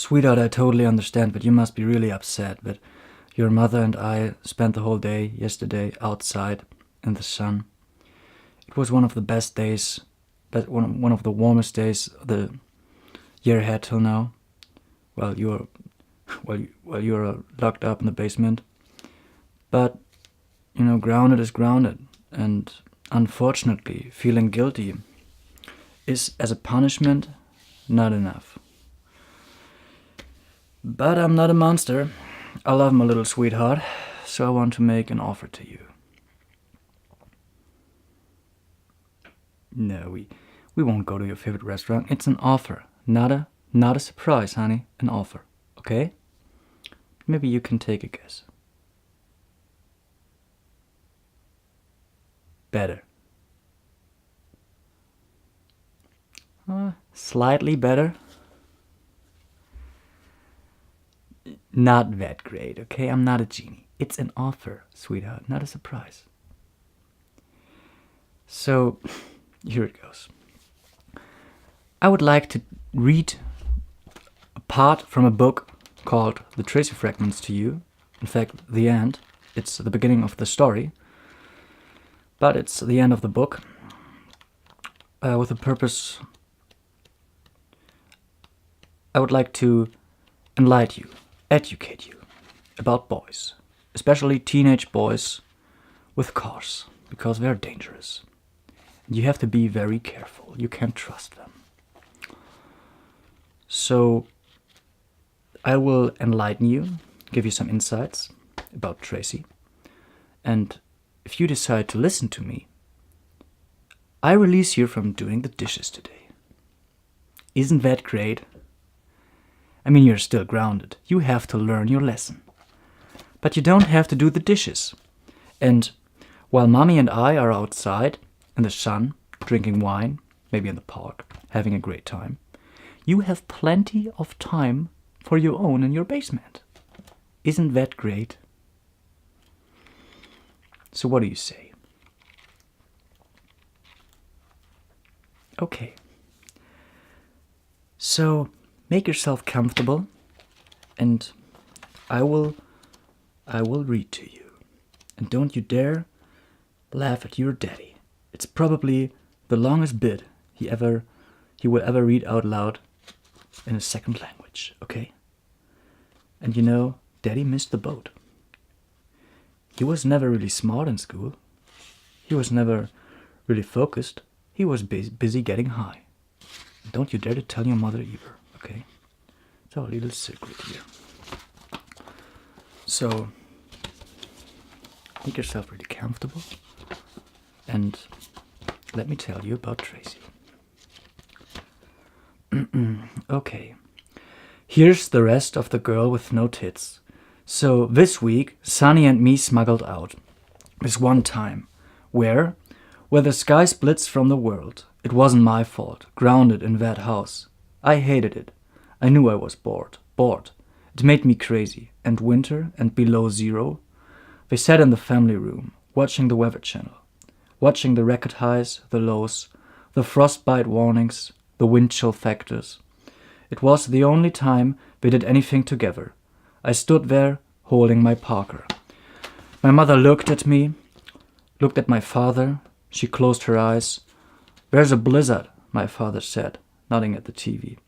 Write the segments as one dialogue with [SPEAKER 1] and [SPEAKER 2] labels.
[SPEAKER 1] Sweetheart, I totally understand, but you must be really upset. But your mother and I spent the whole day yesterday outside in the sun. It was one of the best days, but one of the warmest days the year had till now. While you're locked up in the basement. But grounded is grounded, and unfortunately, feeling guilty is, as a punishment, not enough. But I'm not a monster. I love my little sweetheart, so I want to make an offer to you. No, we won't go to your favorite restaurant. It's an offer, not a surprise, honey. An offer, okay? Maybe you can take a guess. Better. Slightly better. Not that great, okay? I'm not a genie. It's an offer, sweetheart, not a surprise. So, here it goes. I would like to read a part from a book called The Tracey Fragments to you. In fact, the end. It's the beginning of the story. But it's the end of the book. With a purpose. I would like to enlighten you, educate you about boys. Especially teenage boys with cars. Because they're dangerous. And you have to be very careful. You can't trust them. So, I will enlighten you, give you some insights about Tracey. And if you decide to listen to me, I release you from doing the dishes today. Isn't that great? I mean, you're still grounded. You have to learn your lesson. But you don't have to do the dishes. And while Mommy and I are outside in the sun, drinking wine, maybe in the park, having a great time, you have plenty of time for your own in your basement. Isn't that great? So what do you say? Okay. So make yourself comfortable, and I will read to you. And don't you dare laugh at your daddy. It's probably the longest bit he will ever read out loud in a second language, okay? And Daddy missed the boat. He was never really smart in school. He was never really focused. He was busy getting high. Don't you dare to tell your mother either, okay? It's our little secret here. So, make yourself really comfortable, and let me tell you about Tracey. Okay. Here's the rest of The Girl with No Tits. So this week, Sunny and me smuggled out. This one time. Where the sky splits from the world. It wasn't my fault. Grounded in that house. I hated it. I knew I was bored. It made me crazy. And winter and below zero. They sat in the family room, watching the Weather Channel. Watching the record highs, the lows, the frostbite warnings, the wind chill factors. It was the only time we did anything together. I stood there, holding my Parker. My mother looked at me, looked at my father. She closed her eyes. "There's a blizzard," my father said, nodding at the TV.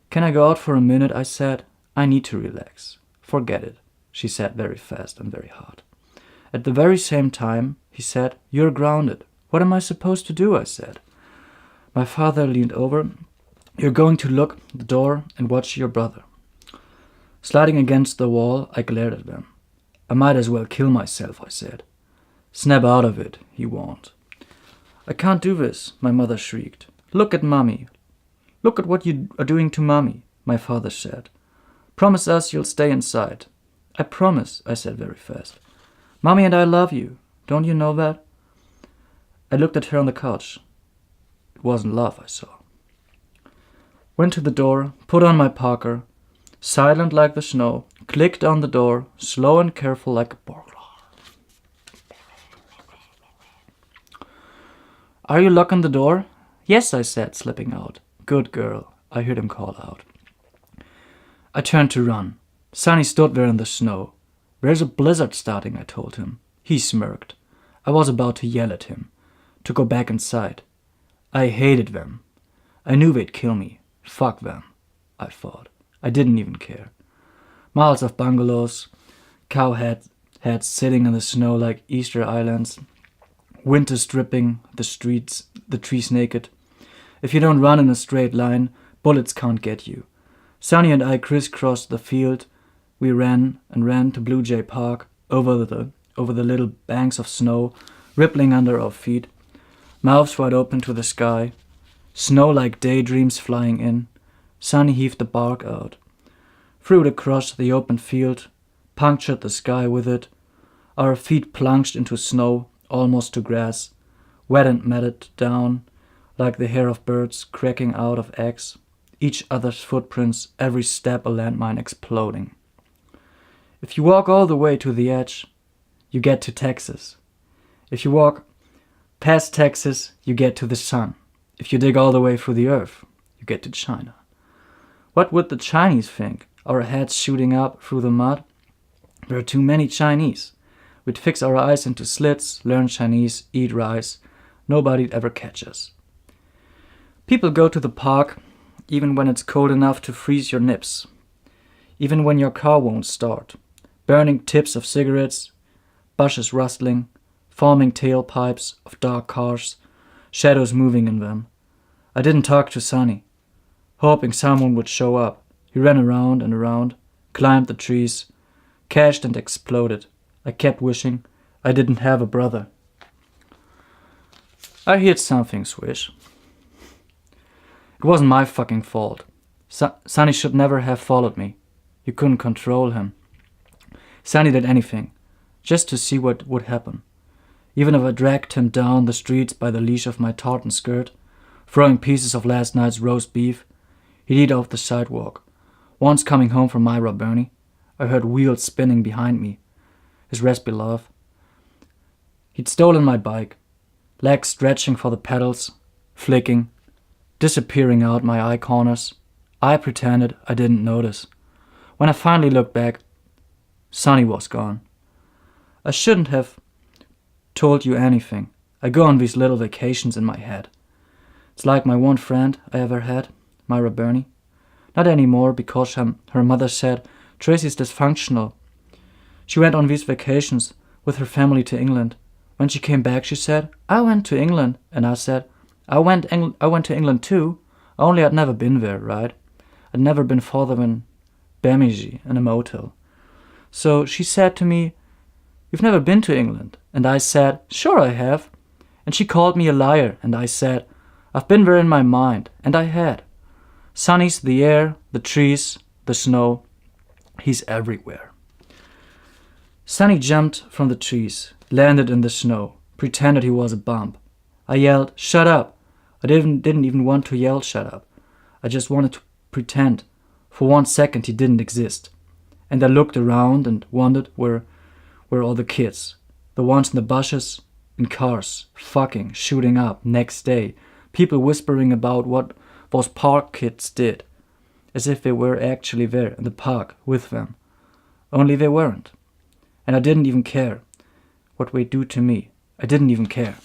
[SPEAKER 1] "Can I go out for a minute?" I said. "I need to relax." "Forget it," she said very fast and very hard. At the very same time, he said, "You're grounded." "What am I supposed to do?" I said. My father leaned over. "You're going to lock the door and watch your brother." Sliding against the wall, I glared at them. "I might as well kill myself," I said. "Snap out of it," he warned. "I can't do this," my mother shrieked. "Look at Mommy. Look at what you are doing to Mommy," my father said. "Promise us you'll stay inside." "I promise," I said very fast. "Mommy and I love you. Don't you know that?" I looked at her on the couch. It wasn't love I saw. Went to the door, put on my Parker, silent like the snow, clicked on the door, slow and careful like a burglar. "Are you locking the door?" "Yes," I said, slipping out. "Good girl," I heard him call out. I turned to run. Sonny stood there in the snow. "There's a blizzard starting," I told him. He smirked. I was about to yell at him, to go back inside. I hated them. I knew they'd kill me. Fuck them, I thought. I didn't even care. Miles of bungalows, cow heads sitting in the snow like Easter islands, winter stripping the streets, the trees naked. If you don't run in a straight line, bullets can't get you. Sonny and I crisscrossed the field. We ran and ran to Blue Jay Park, over the little banks of snow, rippling under our feet, mouths wide open to the sky, snow like daydreams flying in. Sonny heaved the bark out, threw it across the open field, punctured the sky with it. Our feet plunged into snow, almost to grass, wet and matted down, like the hair of birds cracking out of eggs, each other's footprints, every step a landmine exploding. If you walk all the way to the edge, you get to Texas. If you walk past Texas, you get to the sun. If you dig all the way through the earth, you get to China. What would the Chinese think? Our heads shooting up through the mud? There are too many Chinese. We'd fix our eyes into slits, learn Chinese, eat rice. Nobody'd ever catch us. People go to the park even when it's cold enough to freeze your nips. Even when your car won't start. Burning tips of cigarettes, bushes rustling, foaming tailpipes of dark cars, shadows moving in them. I didn't talk to Sonny, hoping someone would show up. He ran around and around, climbed the trees, crashed and exploded. I kept wishing I didn't have a brother. I heard something swish. It wasn't my fucking fault. Sonny should never have followed me. You couldn't control him. Sonny did anything, just to see what would happen. Even if I dragged him down the streets by the leash of my tartan skirt, throwing pieces of last night's roast beef, he'd eat off the sidewalk. Once coming home from Myra Burney, I heard wheels spinning behind me, his raspy laugh. He'd stolen my bike, legs stretching for the pedals, flicking, disappearing out my eye corners. I pretended I didn't notice. When I finally looked back, Sonny was gone. I shouldn't have told you anything. I go on these little vacations in my head. It's like my one friend I ever had, Myra Burney. Not anymore because her mother said Tracey's dysfunctional. She went on these vacations with her family to England. When she came back, she said, "I went to England." And I said, I went to England too, only I'd never been there, right? I'd never been farther than Bemiji in a motel. So she said to me, "You've never been to England?" And I said, "Sure I have." And she called me a liar, and I said, "I've been there in my mind," and I had. Sonny's the air, the trees, the snow. He's everywhere. Sonny jumped from the trees, landed in the snow, pretended he was a bump. I yelled, "Shut up!" I didn't even want to yell shut up. I just wanted to pretend. For 1 second he didn't exist. And I looked around and wondered where were all the kids. The ones in the bushes, in cars, fucking, shooting up, next day. People whispering about what those park kids did. As if they were actually there in the park with them. Only they weren't. And I didn't even care what they do to me. I didn't even care.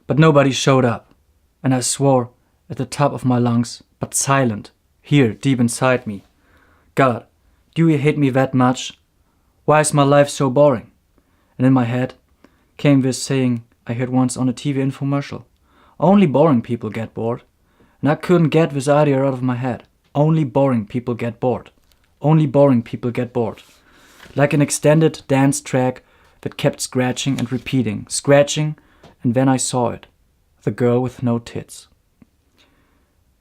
[SPEAKER 1] But nobody showed up. And I swore at the top of my lungs, but silent, here, deep inside me. God, do you hate me that much? Why is my life so boring? And in my head came this saying I heard once on a TV infomercial. Only boring people get bored. And I couldn't get this idea out of my head. Only boring people get bored. Only boring people get bored. Like an extended dance track that kept scratching and repeating, scratching, and then I saw it. The girl with no tits.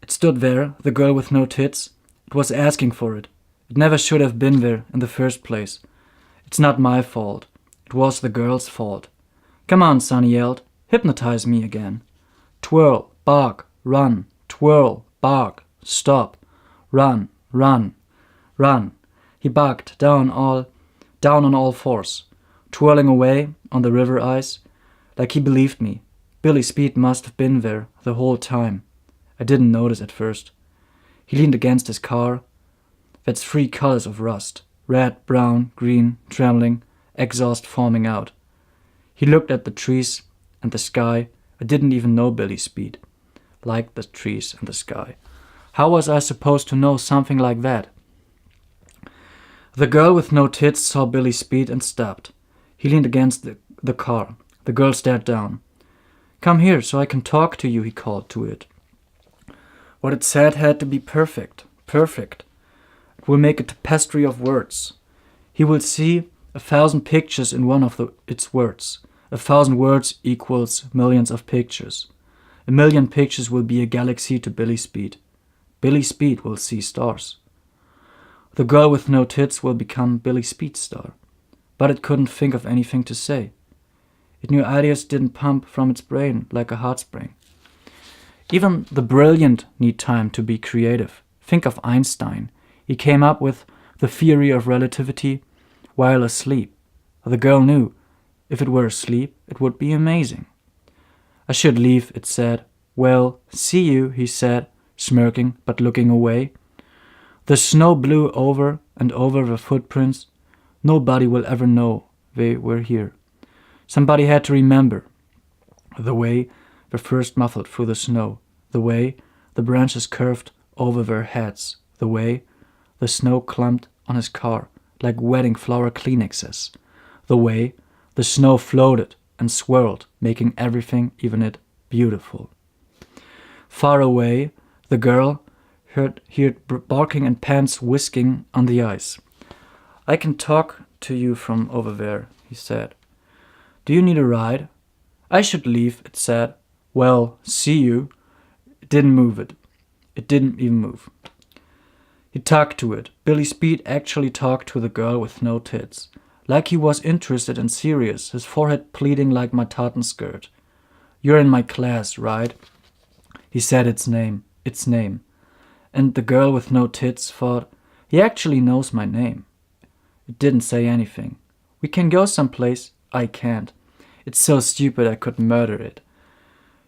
[SPEAKER 1] It stood there, the girl with no tits. It was asking for it. It never should have been there in the first place. It's not my fault. It was the girl's fault. Come on, Sonny yelled. Hypnotize me again. Twirl, bark, run. Twirl, bark, stop. Run, run, run. He barked down on all fours, twirling away on the river ice, like he believed me. Billy Speed must have been there the whole time. I didn't notice at first. He leaned against his car. That's 3 colors of rust. Red, brown, green, trembling, exhaust foaming out. He looked at the trees and the sky. I didn't even know Billy Speed liked the trees and the sky. How was I supposed to know something like that? The girl with no tits saw Billy Speed and stopped. He leaned against the car. The girl stared down. "Come here so I can talk to you," he called to it. What it said had to be perfect. Perfect. It will make a tapestry of words. He will see 1,000 pictures in one of its words. 1,000 words equals millions of pictures. 1,000,000 pictures will be a galaxy to Billy Speed. Billy Speed will see stars. The girl with no tits will become Billy Speed's star. But it couldn't think of anything to say. It knew ideas didn't pump from its brain like a heartspring. Even the brilliant need time to be creative. Think of Einstein. He came up with the theory of relativity while asleep. The girl knew if it were asleep, it would be amazing. "I should leave," it said. "Well, see you," he said, smirking but looking away. The snow blew over and over the footprints. Nobody will ever know they were here. Somebody had to remember the way they first muffled through the snow, the way the branches curved over their heads, the way the snow clumped on his car like wedding flower Kleenexes, the way the snow floated and swirled, making everything, even it, beautiful. Far away, the girl heard barking and pants whisking on the ice. "I can talk to you from over there," he said. "Do you need a ride?" "I should leave," it said. "Well, see you." It didn't move it. It didn't even move. He talked to it. Billy Speed actually talked to the girl with no tits. Like he was interested and serious, his forehead pleating like my tartan skirt. "You're in my class, right?" He said its name. And the girl with no tits thought, he actually knows my name. It didn't say anything. "We can go someplace." "I can't. It's so stupid I could murder it."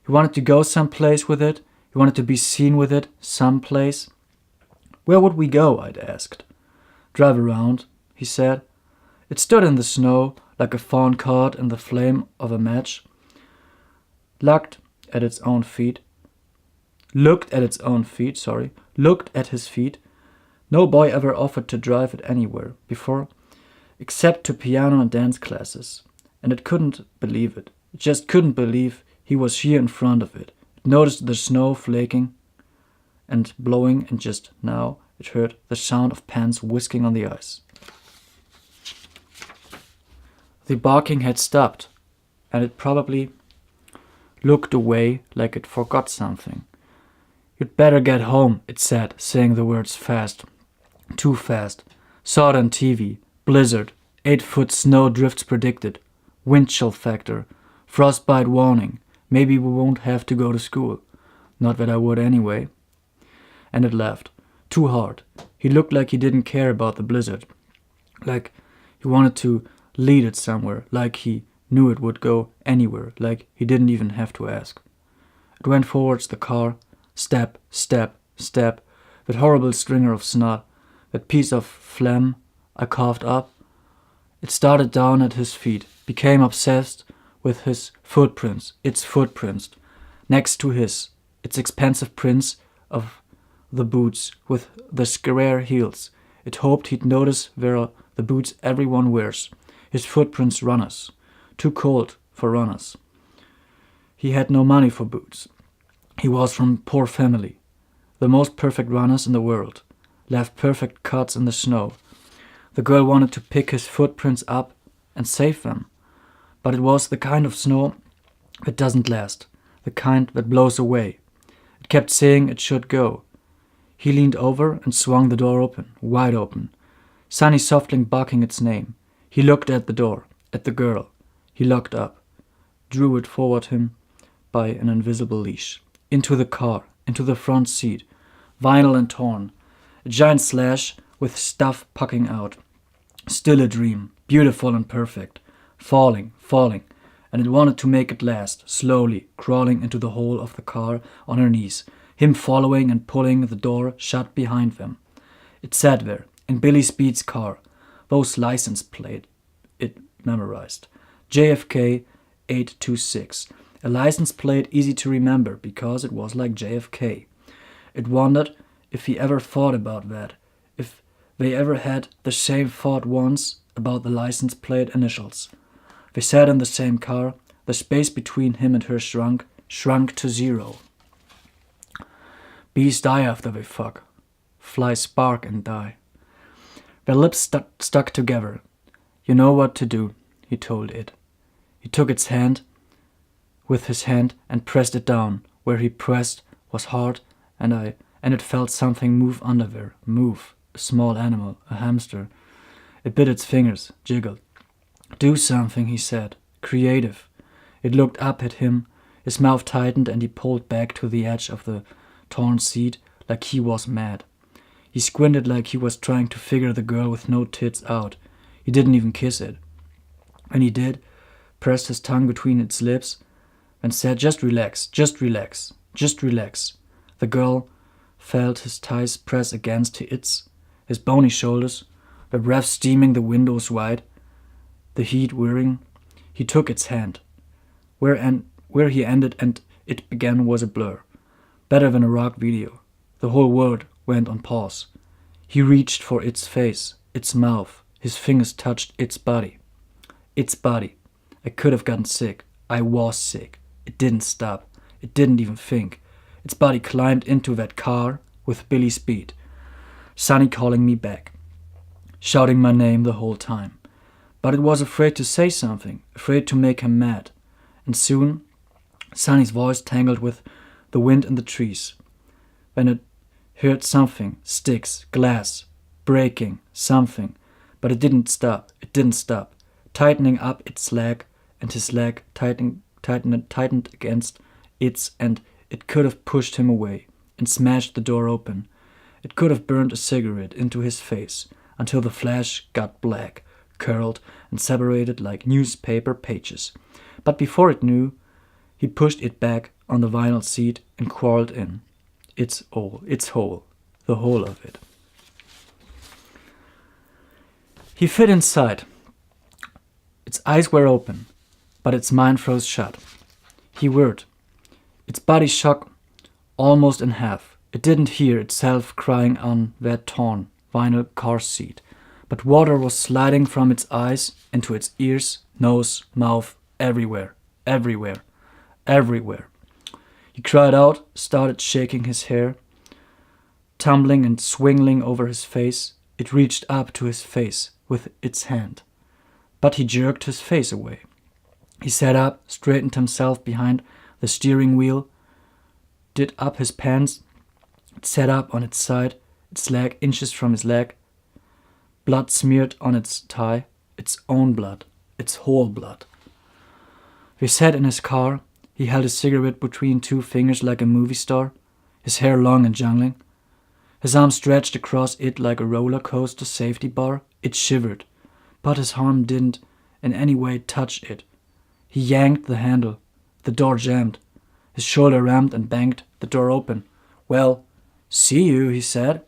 [SPEAKER 1] He wanted to go someplace with it. He wanted to be seen with it, someplace. "Where would we go?" I'd asked. "Drive around," he said. It stood in the snow like a fawn caught in the flame of a match. Looked at his feet. No boy ever offered to drive it anywhere before, except to piano and dance classes. And it couldn't believe it. It just couldn't believe he was here in front of it. It noticed the snow flaking and blowing, and just now it heard the sound of pants whisking on the ice. The barking had stopped, and it probably looked away like it forgot something. "You'd better get home," it said, saying the words fast. Too fast. Saw it on TV. Blizzard. 8-foot snow drifts predicted. Wind chill factor. Frostbite warning. Maybe we won't have to go to school. Not that I would anyway. And it laughed. Too hard. He looked like he didn't care about the blizzard. Like he wanted to lead it somewhere. Like he knew it would go anywhere. Like he didn't even have to ask. It went towards the car. Step, step, step. That horrible stringer of snot. That piece of phlegm I coughed up. It started down at his feet. Became obsessed with his footprints. Its footprints. Next to his. Its expensive prints of the boots with the square heels. It hoped he'd notice where the boots everyone wears. His footprints runners. Too cold for runners. He had no money for boots. He was from poor family. The most perfect runners in the world. Left perfect cuts in the snow. The girl wanted to pick his footprints up and save them. But it was the kind of snow that doesn't last. The kind that blows away. It kept saying it should go. He leaned over and swung the door open, wide open. Sunny softling barking its name. He looked at the door, at the girl. He locked up, drew it forward him by an invisible leash. Into the car, into the front seat. Vinyl and torn. A giant slash with stuff pucking out. Still a dream, beautiful and perfect. Falling, falling. And it wanted to make it last, slowly, crawling into the hole of the car on her knees. him following and pulling the door shut behind them. It sat there, in Billy Speed's car, those license plate it memorized. JFK 826. A license plate easy to remember because it was like JFK. It wondered if he ever thought about that, if they ever had the same thought once about the license plate initials. They sat in the same car. The space between him and her shrunk to zero. Bees die after they fuck. Flies spark and die. Their lips stuck together. You know what to do, he told it. He took its hand with his hand and pressed it down. Where he pressed was hard, and it felt something move under there. Move. A small animal, a hamster. It bit its fingers, jiggled. Do something, he said. Creative. It looked up at him. His mouth tightened and he pulled back to the edge of the torn seat like he was mad. He squinted like he was trying to figure the girl with no tits out. He didn't even kiss it. When he did, pressed his tongue between its lips and said, just relax, just relax, just relax. The girl felt his thighs press against his bony shoulders, the breath steaming the windows wide, the heat whirring. He took its hand. Where he ended and it began was a blur. Better than a rock video. The whole world went on pause. He reached for its face, its mouth. His fingers touched its body. Its body. I could have gotten sick. I was sick. It didn't stop. It didn't even think. Its body climbed into that car with Billy Speed. Sonny calling me back. Shouting my name the whole time. But it was afraid to say something, afraid to make him mad. And soon, Sonny's voice tangled with the wind in the trees. When it heard something, sticks, glass, breaking, something. But it didn't stop, tightening up its leg, and his leg tightened against its, and it could have pushed him away and smashed the door open. It could have burned a cigarette into his face until the flash got black, curled, and separated like newspaper pages. But before it knew, he pushed it back on the vinyl seat and crawled in. Its hole, the whole of it. He fit inside. Its eyes were open, but its mind froze shut. He whirred. Its body shook almost in half. It didn't hear itself crying on that torn vinyl car seat, but water was sliding from its eyes into its ears, nose, mouth, everywhere. He cried out, started shaking his hair, tumbling and swinging over his face. It reached up to his face with its hand, but he jerked his face away. He sat up, straightened himself behind the steering wheel, did up his pants, sat up on its side, its leg inches from his leg, blood smeared on its thigh, its own blood, its whole blood. We sat in his car. He held a cigarette between two fingers like a movie star, his hair long and jangling. His arm stretched across it like a roller coaster safety bar. It shivered, but his arm didn't in any way touch it. He yanked the handle. The door jammed. His shoulder rammed and banged the door open. Well, see you, he said.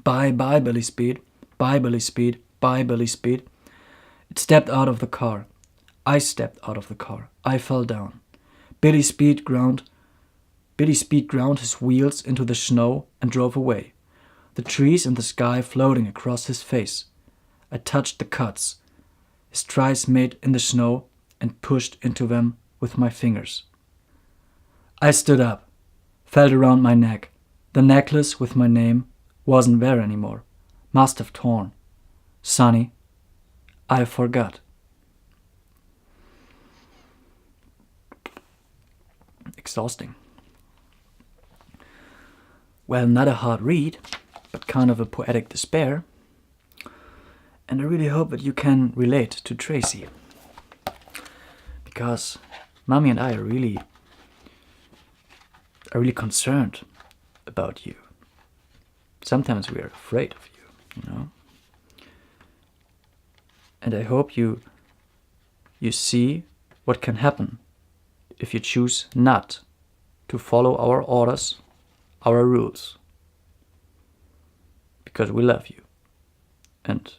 [SPEAKER 1] Bye, Billy Speed. Bye, Billy Speed. Bye, Billy Speed. It stepped out of the car. I stepped out of the car. I fell down. Billy Speed ground his wheels into the snow and drove away, the trees and the sky floating across his face. I touched the cuts his tries made in the snow and pushed into them with my fingers. I stood up, felt around my neck. The necklace with my name wasn't there anymore. Must have torn. Sonny, I forgot. Exhausting. Well, not a hard read, but kind of a poetic despair. And I really hope that you can relate to Tracey. Because Mommy and I are really concerned about you. Sometimes we are afraid of you, you know. And I hope you see what can happen if you choose not to follow our orders our rules. Because we love you. And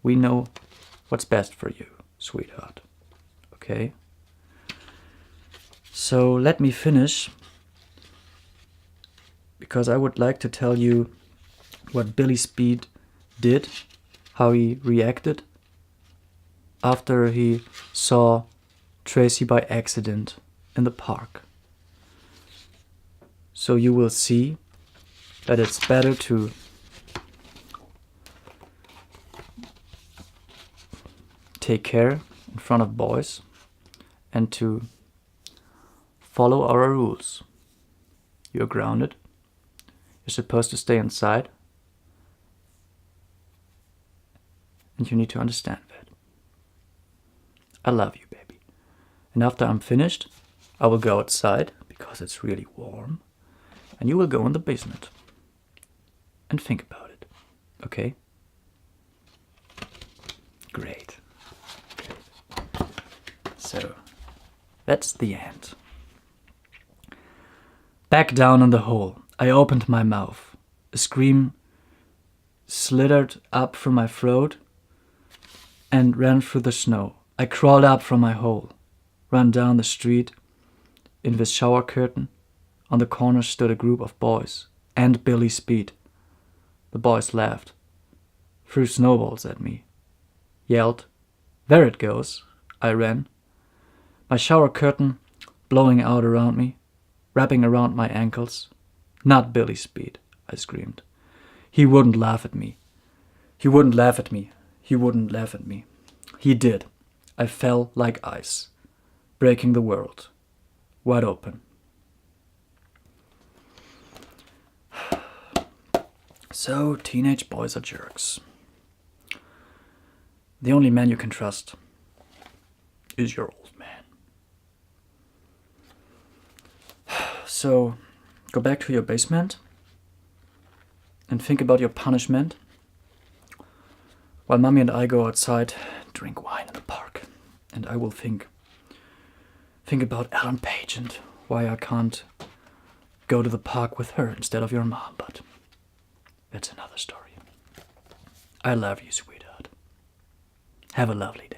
[SPEAKER 1] we know what's best for you, sweetheart. Okay? So let me finish, because I would like to tell you what Billy Speed did, how he reacted after he saw Tracey by accident in the park. So you will see that it's better to take care in front of boys and to follow our rules. You're grounded. You're supposed to stay inside. And you need to understand that. I love you, baby. And after I'm finished, I will go outside because it's really warm. And you will go in the basement and think about it. Okay? Great. So, that's the end. Back down in the hole, I opened my mouth. A scream slithered up from my throat and ran through the snow. I crawled up from my hole, ran down the street in the shower curtain. On the corner stood a group of boys and Billy Speed. The boys laughed, threw snowballs at me, yelled, "There it goes!" I ran, my shower curtain blowing out around me, wrapping around my ankles. "Not Billy Speed," I screamed. "He wouldn't laugh at me. He wouldn't laugh at me. He wouldn't laugh at me." He did. I fell like ice, breaking the world wide open. So, teenage boys are jerks. The only man you can trust is your old man. So, go back to your basement and think about your punishment while Mommy and I go outside, drink wine in the park. And I will think about Ellen Page and why I can't go to the park with her instead of your mom, but that's another story. I love you, sweetheart. Have a lovely day.